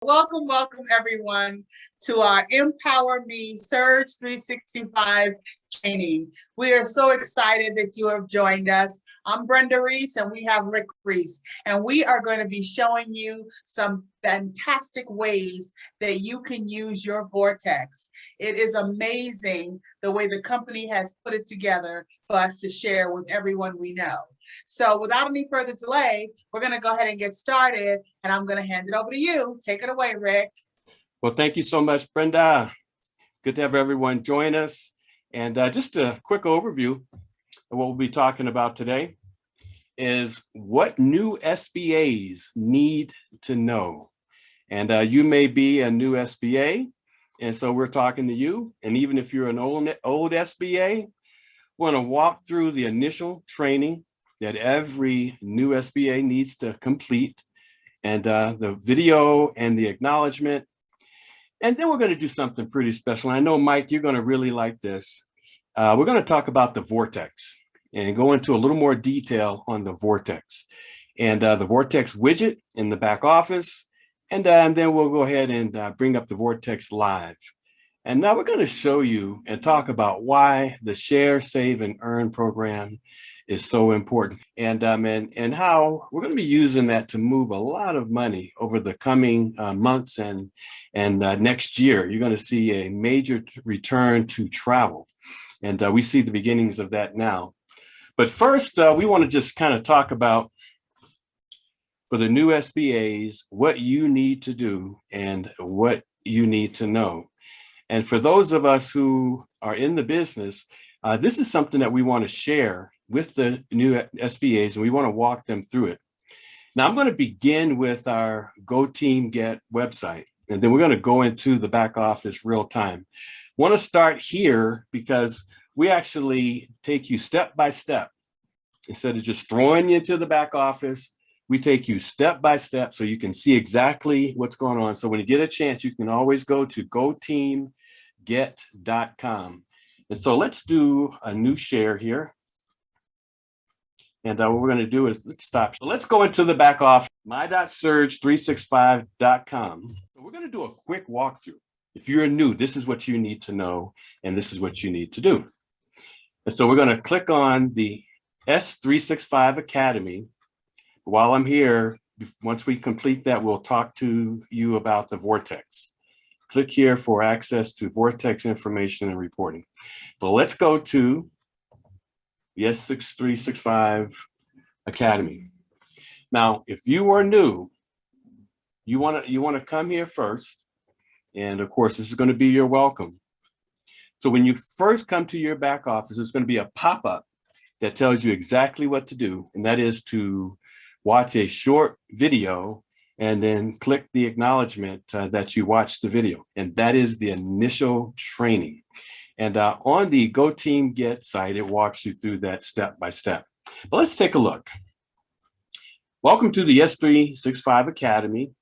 Welcome, welcome everyone to our Empower Me Surge 365 training. We are so excited that you have joined us. I'm Brenda Reese and we have Rick Reese, and we are going to be showing you some fantastic ways that you can use your Vortex. It is amazing the way the company has put it together for us to share with everyone we know. So without any further delay, we're going to go ahead and get started, and I'm going to hand it over to you. Take it away, Rick. Well, thank you so much, Brenda. Good to have everyone join us. And just a quick overview of what we'll be talking about today is what new SBAs need to know. And you may be a new SBA, and so we're talking to you. And even if you're an old SBA, we're going to walk through the initial training that every new SBA needs to complete, and the video and the acknowledgement. And then we're going to do something pretty special. I know, Mike, you're going to really like this. We're going to talk about the Vortex and go into a little more detail on the Vortex and the Vortex widget in the back office. And then we'll go ahead and bring up the Vortex live. And now we're going to show you and talk about why the Share, Save, and Earn program is so important, and how we're going to be using that to move a lot of money over the coming months and next year. You're going to see a major return to travel, and we see the beginnings of that now. But first, we want to just kind of talk about, for the new SBAs, what you need to do and what you need to know. And for those of us who are in the business, this is something that we want to share with the new SBAs, and we want to walk them through it. Now, I'm going to begin with our TeanGet website, and then we're going to go into the back office real time. I want to start here because we actually take you step by step. Instead of just throwing you into the back office, we take you step by step so you can see exactly what's going on. So when you get a chance, you can always go to goteamget.com. And so let's do a new share here. And what we're going to do is let's stop. So let's go into the back office, my.surge365.com. So we're going to do a quick walkthrough. If you're new, this is what you need to know, and this is what you need to do. And so we're going to click on the S365 Academy. While I'm here, once we complete that, we'll talk to you about the Vortex. Click here for access to Vortex information and reporting. But let's go to the S365 Academy. Now, if you are new, you want to come here first. And of course, this is going to be your welcome. So when you first come to your back office, there's going to be a pop-up that tells you exactly what to do. And that is to watch a short video and then click the acknowledgement that you watched the video. And that is the initial training. And on the TeanGet site, it walks you through that step by step. But let's take a look. Welcome to the S365 Academy.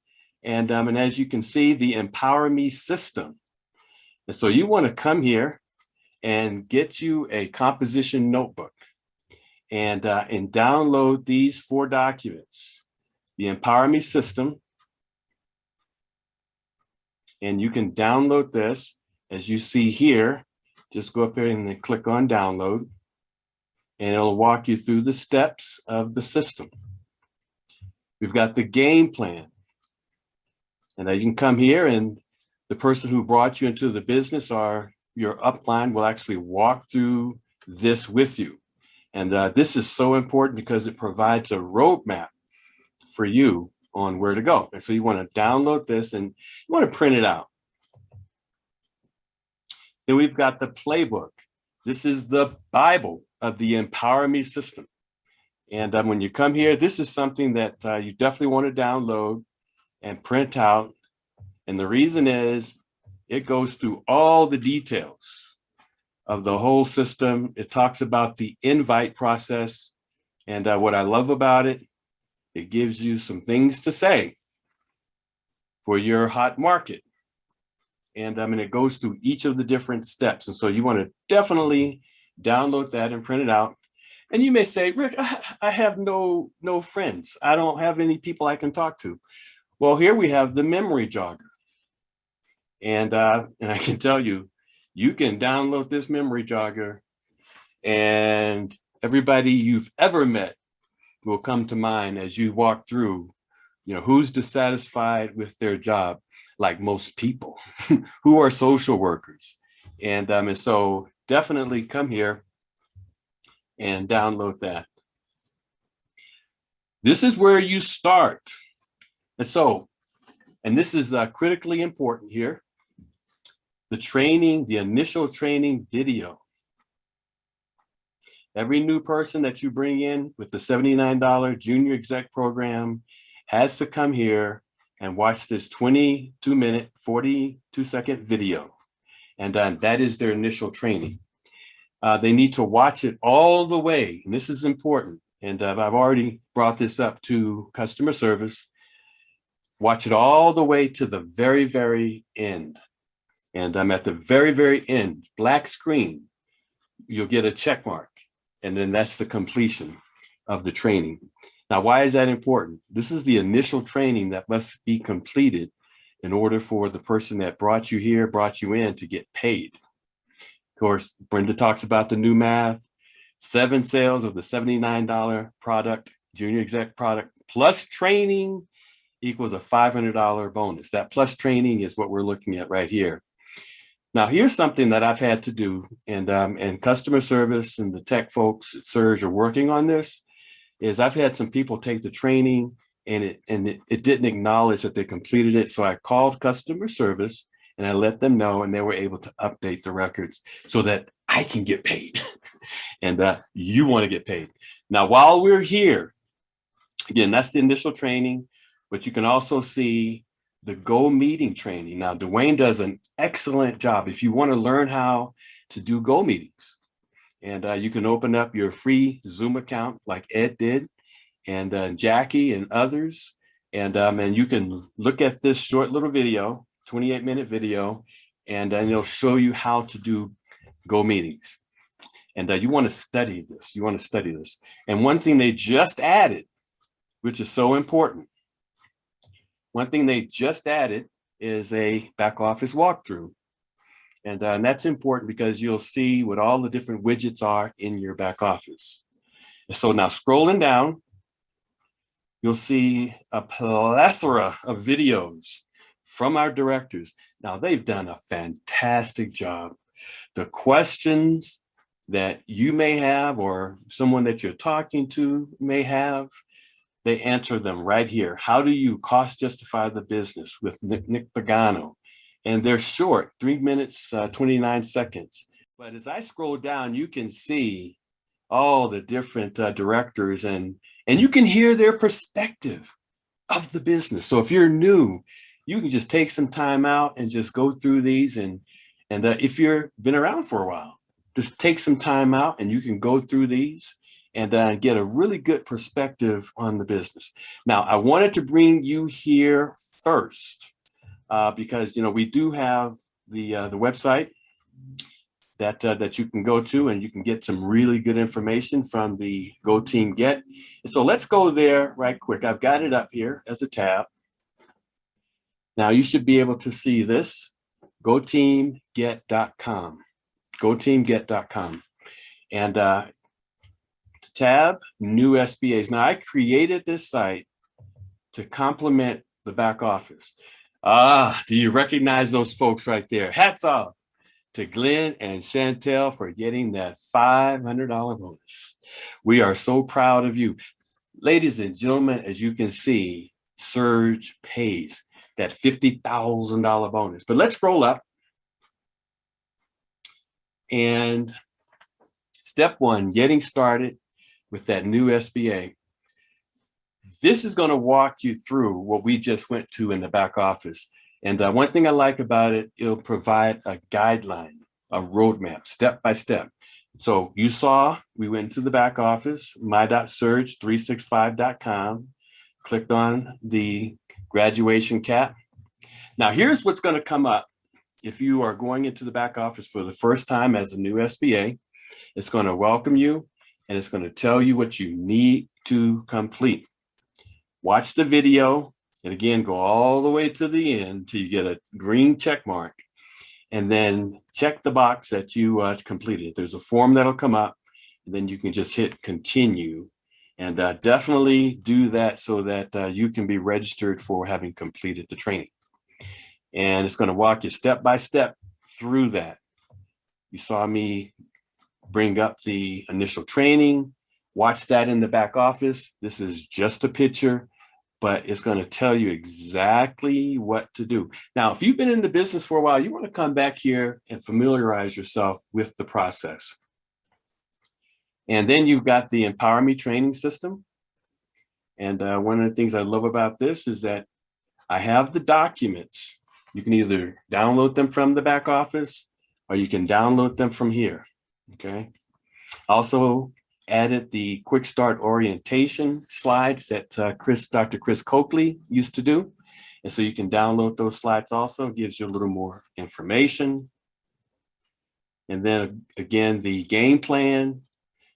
And as you can see, the Empower Me system. And so you want to come here and get you a composition notebook and download these 4 documents. The Empower Me system. And you can download this, as you see here. Just go up here and then click on download, and it'll walk you through the steps of the system. We've got the game plan. And you can come here, and the person who brought you into the business or your upline will actually walk through this with you. And this is so important because it provides a roadmap for you on where to go. And so you want to download this and you want to print it out. Then we've got the playbook. This is the Bible of the Empower Me system. And when you come here, this is something that you definitely want to download and print out. And the reason is it goes through all the details of the whole system. It talks about the invite process. And what I love about it, it gives you some things to say for your hot market. And it goes through each of the different steps. And so you want to definitely download that and print it out. And you may say, Rick, I have no friends. I don't have any people I can talk to. Well, here we have the memory jogger. And I can tell you, you can download this memory jogger and everybody you've ever met will come to mind as you walk through, who's dissatisfied with their job, like most people who are social workers. And so definitely come here and download that. This is where you start. And this is critically important here. The initial training video. Every new person that you bring in with the $79 Junior Exec program has to come here and watch this 22-minute, 42-second video. And that is their initial training. They need to watch it all the way, and this is important. And I've already brought this up to customer service. Watch it all the way to the very, very end. And I'm at the very, very end, black screen, you'll get a check mark. And then that's the completion of the training. Now, why is that important? This is the initial training that must be completed in order for the person that brought you here, brought you in, to get paid. Of course, Brenda talks about the new math. 7 sales of the $79 product, Junior Exec product, plus training equals a $500 bonus. That plus training is what we're looking at right here. Now, here's something that I've had to do, and customer service and the tech folks at Surge are working on this, is I've had some people take the training and it didn't acknowledge that they completed it. So I called customer service and I let them know, and they were able to update the records so that I can get paid and you want to get paid. Now, while we're here, again, that's the initial training, but you can also see the Go Meeting training. Now, Dwayne does an excellent job if you want to learn how to do Go Meetings. And you can open up your free Zoom account like Ed did, and Jackie and others. And you can look at this short little video, 28-minute video, and it'll show you how to do Go Meetings. And you want to study this. You want to study this. And one thing they just added, which is so important, one thing they just added is a back office walkthrough. And that's important because you'll see what all the different widgets are in your back office. And so now scrolling down, you'll see a plethora of videos from our directors. Now, they've done a fantastic job. The questions that you may have or someone that you're talking to may have, they answer them right here. How do you cost justify the business with Nick Pagano? And they're short, 3 minutes, 29 seconds. But as I scroll down, you can see all the different directors and you can hear their perspective of the business. So if you're new, you can just take some time out and just go through these. And if you've been around for a while, just take some time out and you can go through these and get a really good perspective on the business. Now, I wanted to bring you here first because we do have the website that you can go to, and you can get some really good information from the Go TeanGet. And so let's go there right quick. I've got it up here as a tab. Now you should be able to see this, GoTeanGet.com, GoTeanGet.com. And tab, new SBAs. Now I created this site to complement the back office. Do you recognize those folks right there? Hats off to Glenn and Chantel for getting that $500 bonus. We are so proud of you. Ladies and gentlemen, as you can see, Surge pays that $50,000 bonus. But let's scroll up. And step 1, getting started with that new SBA. This is going to walk you through what we just went to in the back office. And one thing I like about it, it'll provide a guideline, a roadmap, step by step. So you saw, we went to the back office, my.surge365.com, clicked on the graduation cap. Now here's what's going to come up if you are going into the back office for the first time as a new SBA. It's going to welcome you and it's going to tell you what you need to complete. Watch the video And again, go all the way to the end till you get a green check mark. And then check the box that you completed. There's a form that'll come up, and then you can just hit continue. And definitely do that so that you can be registered for having completed the training. And it's going to walk you step by step through that. You saw me bring up the initial training, watch that in the back office. This is just a picture, but it's going to tell you exactly what to do. Now, if you've been in the business for a while, you want to come back here and familiarize yourself with the process. And then you've got the Empower Me training system. And one of the things I love about this is that I have the documents. You can either download them from the back office or you can download them from here, okay? Also added the quick start orientation slides that Dr. Chris Coakley used to do. And so you can download those slides also. It gives you a little more information. And then again, the game plan,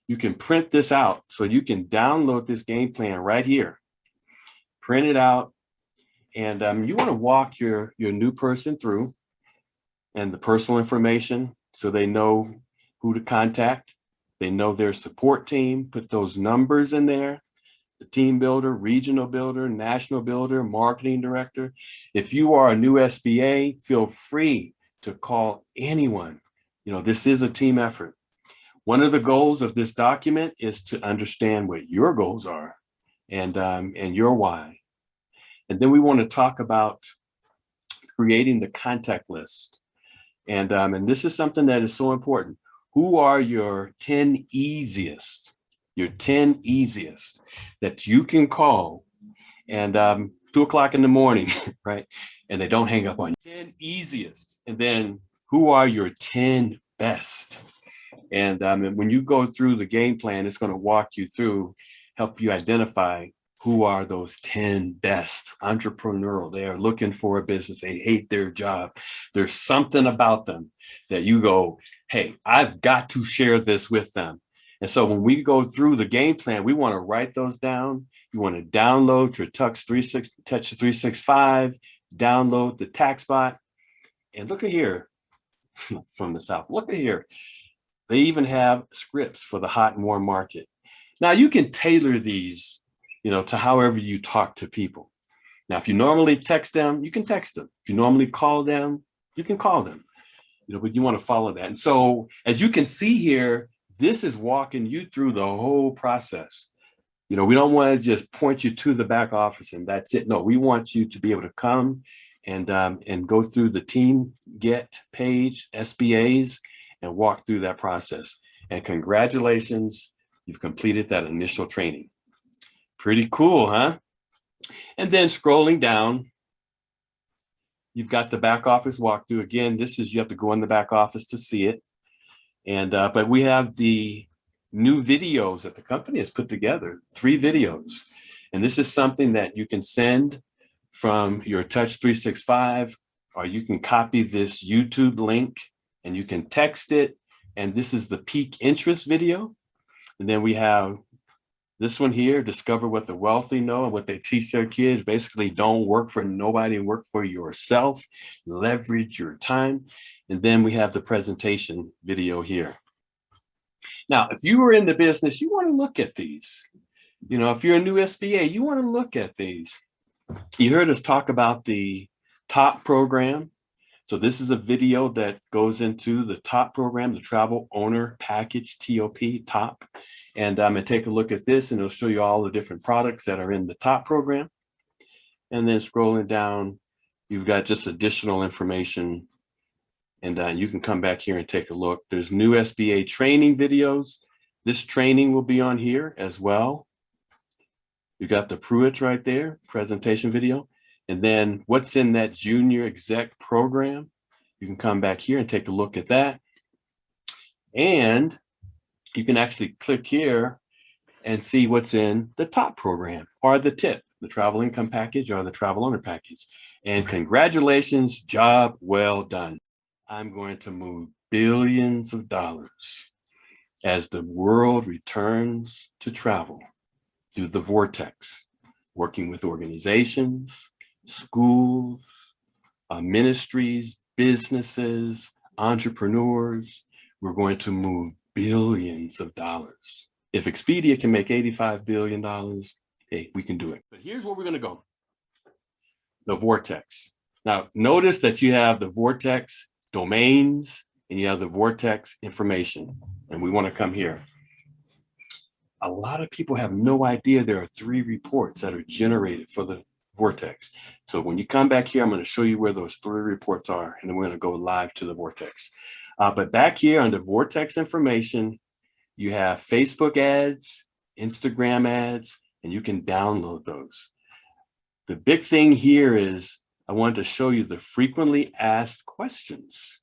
you can print this out. So you can download this game plan right here, print it out. And you want to walk your new person through and the personal information so they know who to contact. They know their support team, put those numbers in there, the team builder, regional builder, national builder, marketing director. If you are a new SBA, feel free to call anyone. You know, this is a team effort. One of the goals of this document is to understand what your goals are and your why. And then we want to talk about creating the contact list. And this is something that is so important. Who are your 10 easiest, that you can call and 2 o'clock in the morning, right? And they don't hang up on you. 10 easiest. And then who are your 10 best? And when you go through the game plan, it's going to walk you through, help you identify who are those 10 best entrepreneurial. They are looking for a business. They hate their job. There's something about them that you go, hey, I've got to share this with them. And so when we go through the game plan, we want to write those down. You want to download your Touch 365, download the TaxBot. And look at here, from the South, look at here. They even have scripts for the hot and warm market. Now you can tailor these, you know, to however you talk to people. Now, if you normally text them, you can text them. If you normally call them, you can call them. You know, but you want to follow that. And so, as you can see here, this is walking you through the whole process. You know, we don't want to just point you to the back office and that's it. No, we want you to be able to come and go through the TeanGet page, SBAs, and walk through that process. And congratulations, you've completed that initial training. Pretty cool, huh? And then scrolling down, you've got the back office walkthrough. Again, this is, you have to go in the back office to see it. And but we have the new videos that the company has put together, 3 videos. And this is something that you can send from your Touch 365, or you can copy this YouTube link and you can text it. And this is the peak interest video. And then we have this one here, discover what the wealthy know and what they teach their kids. Basically, don't work for nobody, work for yourself, leverage your time. And then we have the presentation video here. Now, if you were in the business, you want to look at these. You know, if you're a new SBA, you want to look at these. You heard us talk about the TOP program. So this is a video that goes into the TOP program, the Travel Owner Package, TOP. And I'm going to take a look at this and it'll show you all the different products that are in the TOP program. And then scrolling down, you've got just additional information. And you can come back here and take a look. There's new SBA training videos. This training will be on here as well. You got the Pruitt right there, presentation video. And then what's in that Junior Exec program, you can come back here and take a look at that. And you can actually click here and see what's in the TOP program or the TIP, the Travel Income Package or the Travel Owner Package. And congratulations, job well done. I'm going to move billions of dollars as the world returns to travel through the Vortex, working with organizations, schools, ministries, businesses, entrepreneurs. We're going to move billions of dollars. If Expedia can make $85 billion, hey, we can do it. But here's where we're going to go. The Vortex. Now, notice that you have the Vortex domains and you have the Vortex information. And we want to come here. A lot of people have no idea there are 3 reports that are generated for the Vortex. So when you come back here, I'm going to show you where those 3 reports are, and then we're going to go live to the Vortex. But back here under Vortex information, you have Facebook ads, Instagram ads, and you can download those. The big thing here is I wanted to show you the frequently asked questions.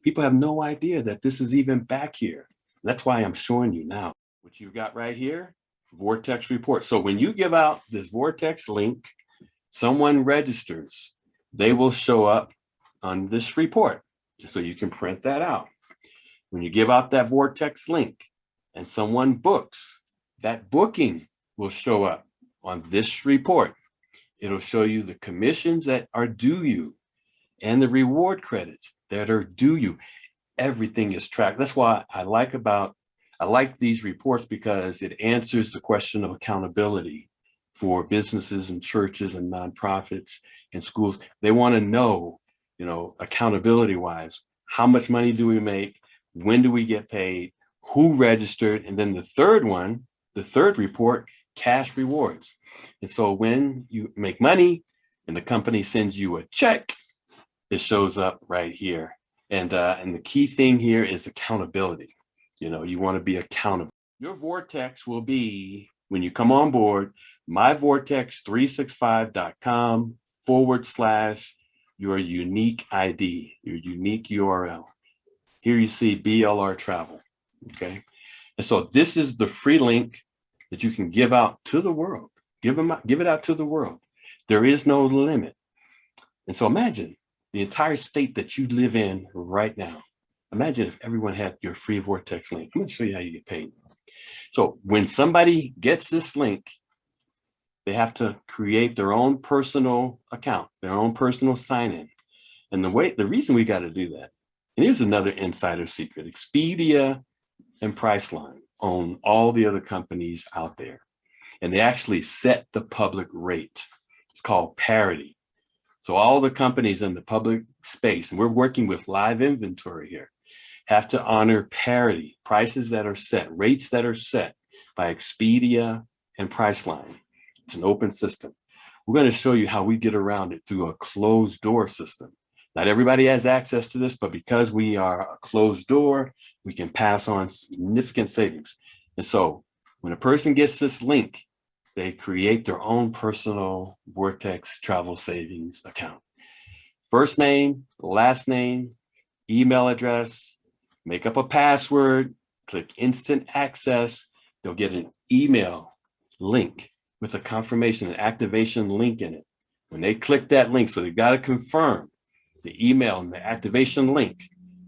People have no idea that this is even back here. That's why I'm showing you now. What you've got right here, Vortex report. So when you give out this Vortex link, someone registers, they will show up on this report. So you can print that out. When you give out that Vortex link and someone books, that booking will show up on this report. It'll show you the commissions that are due you and the reward credits that are due you. Everything is tracked. That's why I like these reports, because it answers the question of accountability for businesses and churches and nonprofits and schools. They want to know, accountability wise, how much money do we make? When do we get paid? Who registered? And then the third one, the third report, cash rewards. And so when you make money and the company sends you a check, it shows up right here. And the key thing here is accountability. You want to be accountable. Your Vortex will be, when you come on board, myvortex365.com/ your unique ID, your unique URL. Here you see BLR Travel, okay? And so this is the free link that you can give out to the world. Give it out to the world. There is no limit. And so imagine the entire state that you live in right now. Imagine if everyone had your free Vortex link. I'm going to show you how you get paid. So when somebody gets this link, they have to create their own personal account, their own personal sign-in. And the reason we got to do that, and here's another insider secret: Expedia and Priceline own all the other companies out there, and they actually set the public rate. It's called parity. So all the companies in the public space, and we're working with live inventory here, have to honor parity, prices that are set, rates that are set by Expedia and Priceline. It's an open system. We're going to show you how we get around it through a closed door system. Not everybody has access to this, but because we are a closed door, we can pass on significant savings. And so when a person gets this link, they create their own personal Vortex travel savings account. First name, last name, email address, make up a password, click instant access. They'll get an email link with a confirmation, an activation link in it. When they click that link, so they've got to confirm the email and the activation link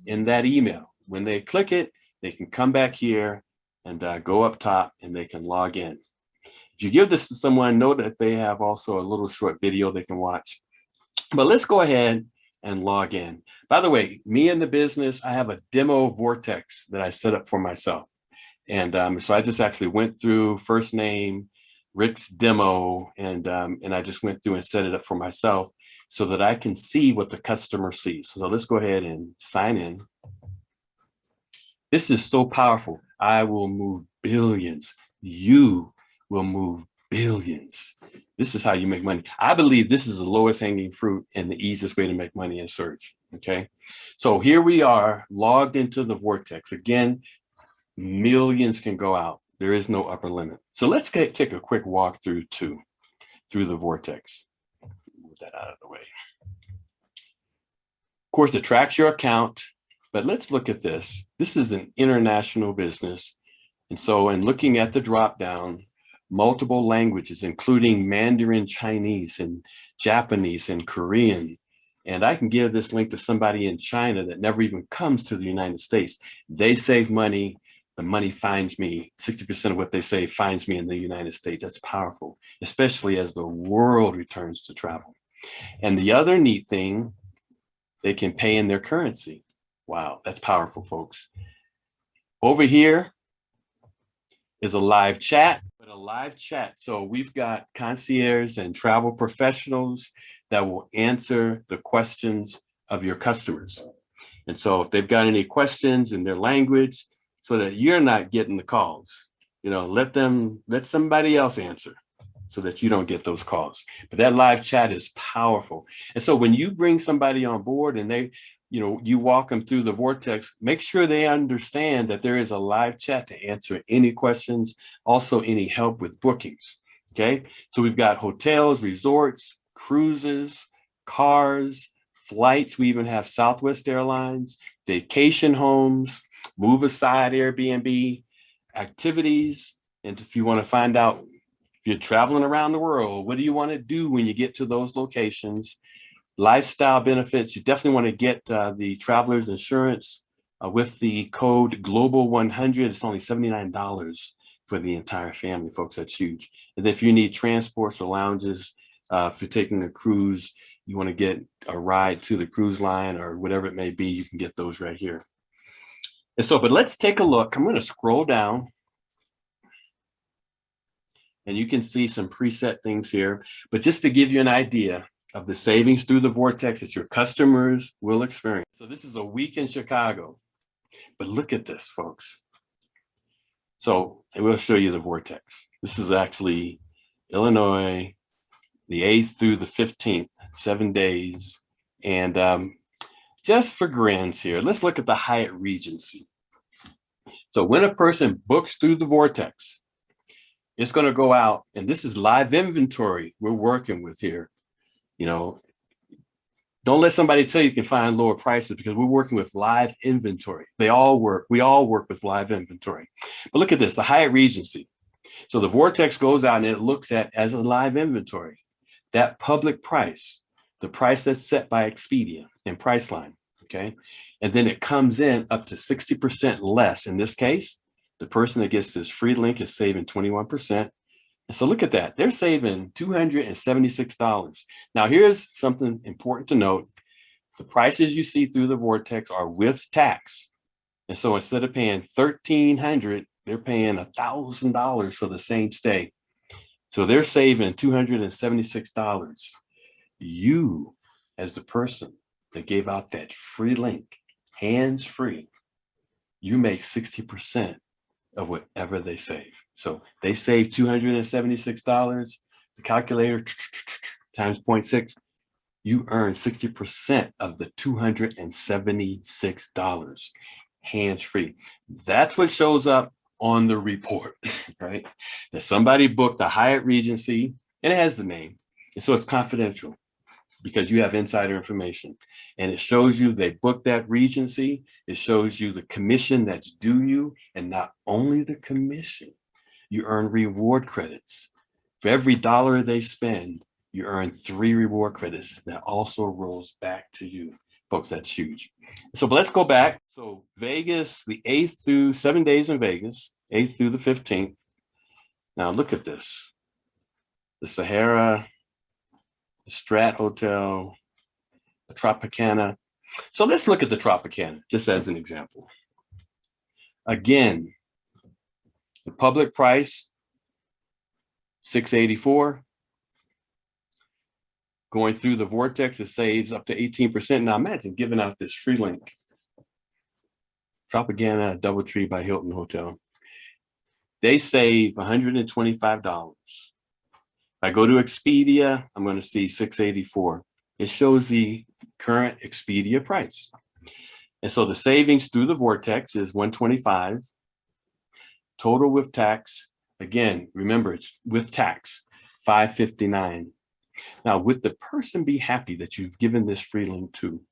in that email. When they click it, they can come back here and go up top and they can log in. If you give this to someone, know that they have also a little short video they can watch. But let's go ahead and log in. By the way, me in the business, I have a demo Vortex that I set up for myself. And so I just actually went through first name, Rick's demo, and I just went through and set it up for myself so that I can see what the customer sees. So let's go ahead and sign in. This is so powerful. I will move billions. You will move billions. This is how you make money. I believe this is the lowest hanging fruit and the easiest way to make money in search, okay? So here we are logged into the Vortex. Again, millions can go out. There is no upper limit. So let's take a quick walk through the Vortex. Move that out of the way. Of course, it tracks your account, but let's look at this. This is an international business. And so in looking at the drop down, multiple languages, including Mandarin, Chinese, and Japanese, and Korean. And I can give this link to somebody in China that never even comes to the United States. They save money. The money finds me. 60% of what they save finds me in the United States. That's powerful, especially as the world returns to travel. And the other neat thing, they can pay in their currency. Wow, that's powerful, folks. Over here is a live chat, So we've got concierge and travel professionals that will answer the questions of your customers. And so if they've got any questions in their language, so that you're not getting the calls, let somebody else answer so that you don't get those calls. But that live chat is powerful. And so when you bring somebody on board and you walk them through the Vortex, make sure they understand that there is a live chat to answer any questions, also any help with bookings. Okay. So we've got hotels, resorts, cruises, cars, flights. We even have Southwest Airlines, vacation homes, move aside Airbnb, activities. And if you want to find out if you're traveling around the world, what do you want to do when you get to those locations? Lifestyle benefits, you definitely want to get the traveler's insurance with the code Global 100. It's only $79 for the entire family, folks. That's huge. And if you need transports or lounges, if you're taking a cruise, you want to get a ride to the cruise line or whatever it may be, you can get those right here. And so, but let's take a look. I'm going to scroll down. And you can see some preset things here. But just to give you an idea of the savings through the Vortex that your customers will experience. So this is a week in Chicago, but look at this, folks. So I will show you the Vortex. This is actually Illinois, the 8th through the 15th, 7 days. And just for grins here, let's look at the Hyatt Regency. So when a person books through the Vortex, it's going to go out, and this is live inventory we're working with here. Don't let somebody tell you can find lower prices, because we're working with live inventory. We all work with live inventory. But look at this, the Hyatt Regency. So the Vortex goes out and it looks at as a live inventory, that public price, the price that's set by Expedia and Priceline, okay? And then it comes in up to 60% less. In this case, the person that gets this free link is saving 21%. And so look at that. They're saving $276. Now, here's something important to note. The prices you see through the Vortex are with tax. And so instead of paying $1,300, they're paying $1,000 for the same stay. So they're saving $276. You, as the person that gave out that free link, hands-free, you make 60% of whatever they save. So they save $276. The calculator times 0.6, you earn 60% of the $276 hands-free. That's what shows up on the report, right? That somebody booked the Hyatt Regency, and it has the name. And so it's confidential because you have insider information. And it shows you they booked that Regency. It shows you the commission that's due you. And not only the commission, you earn reward credits. For every dollar they spend, you earn 3 reward credits that also rolls back to you. Folks, that's huge. So but let's go back. So Vegas, the 8th through 7 days in Vegas, 8th through the 15th. Now look at this. The Sahara, the Strat Hotel, the Tropicana. So let's look at the Tropicana just as an example. Again, the public price, $684. Going through the Vortex, it saves up to 18%. Now imagine giving out this free link. Tropicana Doubletree by Hilton Hotel. They save $125. If I go to Expedia, I'm going to see $684. It shows the current Expedia price. And so the savings through the Vortex is $125. Total with tax, again, remember it's with tax, $559. Now, would the person be happy that you've given this free link to?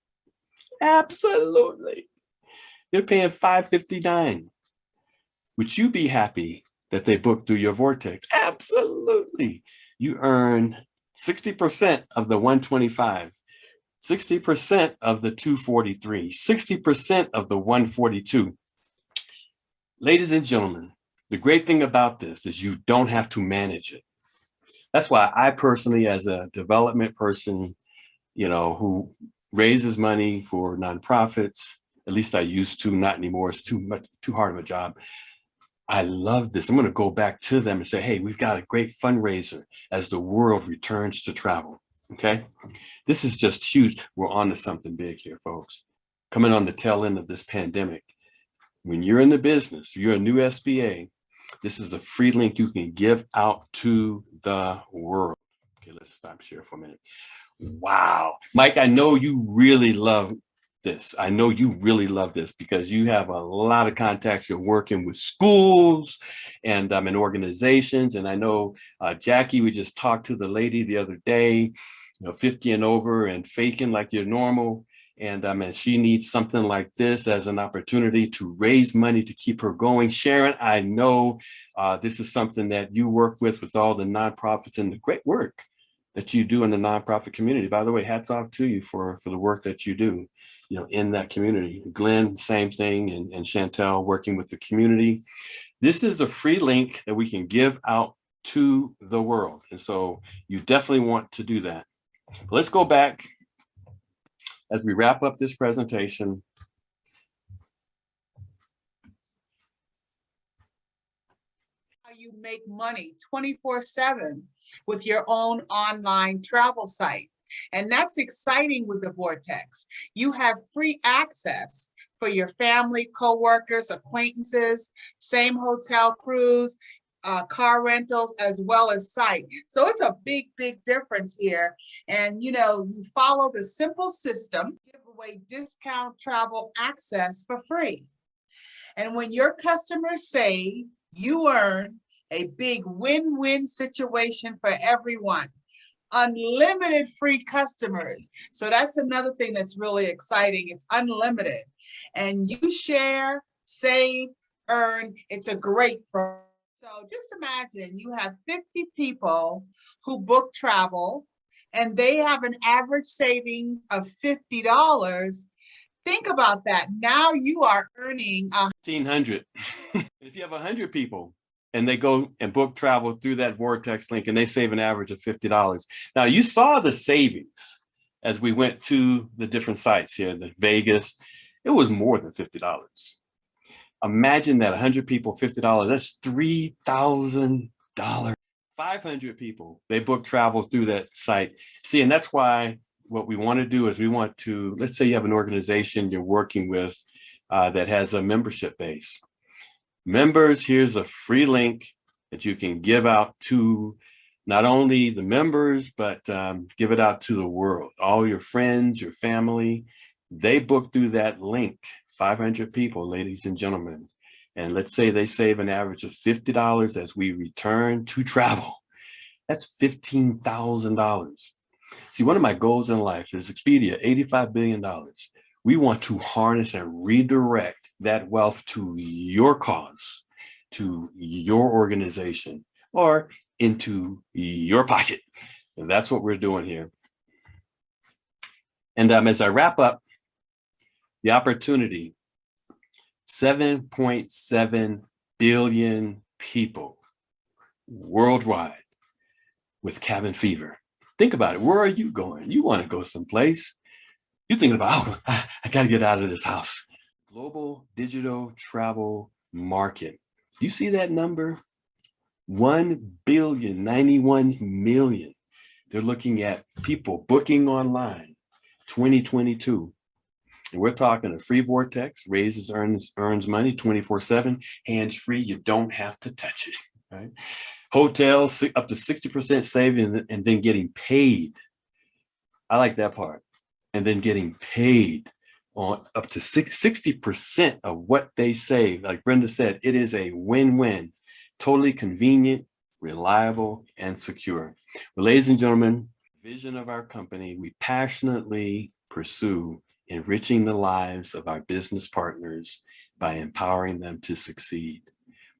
Absolutely. They're paying $559. Would you be happy that they booked through your Vortex? Absolutely. You earn 60% of the 125, 60% of the 243, 60% of the 142. Ladies and gentlemen, the great thing about this is you don't have to manage it. That's why I personally, as a development person, who raises money for nonprofits. At least I used to, not anymore. It's too hard of a job. I love this. I'm going to go back to them and say, hey, we've got a great fundraiser as the world returns to travel. Okay. This is just huge. We're on to something big here, folks. Coming on the tail end of this pandemic. When you're in the business, you're a new SBA, this is a free link you can give out to the world. Okay, let's stop share for a minute. Wow. Mike, I know you really love this. I know you really love this because you have a lot of contacts. You're working with schools and in organizations. And I know, Jackie, we just talked to the lady the other day, 50 and over and faking like you're normal. And she needs something like this as an opportunity to raise money to keep her going. Sharon, I know this is something that you work with all the nonprofits and the great work that you do in the nonprofit community. By the way, hats off to you for the work that you do, in that community. Glenn, same thing, and Chantel working with the community. This is a free link that we can give out to the world. And so you definitely want to do that. But let's go back as we wrap up this presentation. How you make money 24/7 with your own online travel site. And that's exciting with the Vortex. You have free access for your family, coworkers, acquaintances, same hotel crews, car rentals, as well as site. So it's a big, big difference here. And you follow the simple system, give away discount travel access for free. And when your customers save, you earn a big win-win situation for everyone. Unlimited free customers. So that's another thing that's really exciting. It's unlimited. And you share, save, earn. It's a great program. So just imagine you have 50 people who book travel and they have an average savings of $50. Think about that. Now you are earning $1,500. If you have 100 people and they go and book travel through that Vortex link and they save an average of $50. Now you saw the savings as we went to the different sites here, the Vegas, it was more than $50. Imagine that 100 people, $50, that's $3,000. 500 people, they book travel through that site. See, and that's why what we want to do is we want to, let's say you have an organization you're working with that has a membership base. Members, here's a free link that you can give out to not only the members, but give it out to the world. All your friends, your family, they book through that link. 500 people, ladies and gentlemen. And let's say they save an average of $50 as we return to travel. That's $15,000. See, one of my goals in life is Expedia, $85 billion. We want to harness and redirect that wealth to your cause, to your organization, or into your pocket. And that's what we're doing here. And as I wrap up, the opportunity, 7.7 billion people worldwide with cabin fever. Think about it. Where are you going? You want to go someplace. You're thinking about, oh, I got to get out of this house. Global digital travel market. You see that number? 1,091,000,000. They're looking at people booking online, 2022. And we're talking a free Vortex, raises, earns money 24/7, hands-free. You don't have to touch it, right? Hotels, up to 60% saving and then getting paid. I like that part. And then getting paid on up to 60% of what they save. Like Brenda said, it is a win-win, totally convenient, reliable, and secure. Well, ladies and gentlemen, vision of our company, we passionately pursue enriching the lives of our business partners by empowering them to succeed.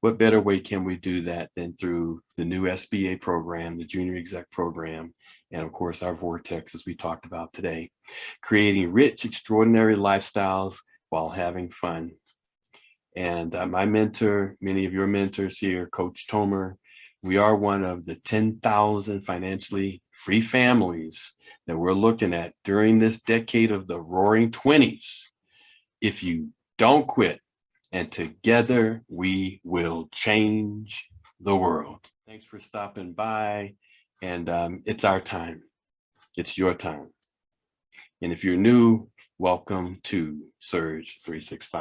What better way can we do that than through the new SBA program, the Junior Exec program, and of course our Vortex, as we talked about today, creating rich, extraordinary lifestyles while having fun. And my mentor, many of your mentors here, Coach Tomer, we are one of the 10,000 financially free families that we're looking at during this decade of the roaring 20s. If you don't quit, and together we will change the world. Thanks for stopping by. And it's our time. It's your time. And if you're new, welcome to Surge 365.